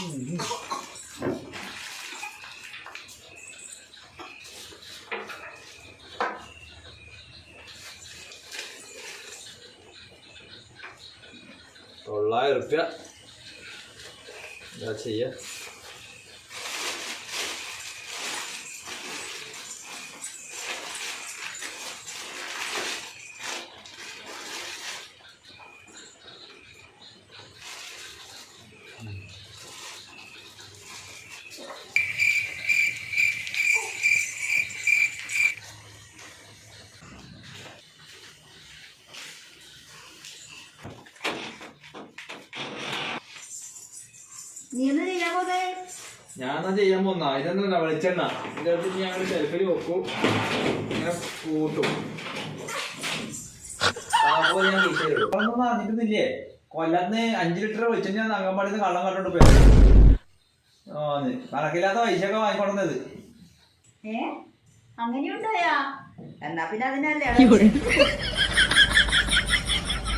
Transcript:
₹900 എന്താ ചെയ്യാ? ഞാൻ ചെയ്യാൻ പോന്ന ഇതെന്താ വെളിച്ചെണ്ണ ഇതിനകത്ത് ഞങ്ങൾ ഷെൽഫിൽ വെക്കും, ഇങ്ങനെ കൂട്ടും. ഞാൻ ഒന്നും അറിഞ്ഞിട്ടില്ലേ? കൊല്ലത്ത് 5 ലിറ്റർ വെളിച്ചെണ്ണ അങ്കമ്പാടിന്ന് കള്ളം കണ്ടോണ്ട് പോയത്. കണക്കില്ലാത്ത പൈസയൊക്കെ വാങ്ങിക്കൊടുന്നത്. അങ്ങനെയുണ്ടായാ? എന്നാ പിന്നെ അതിനല്ലേ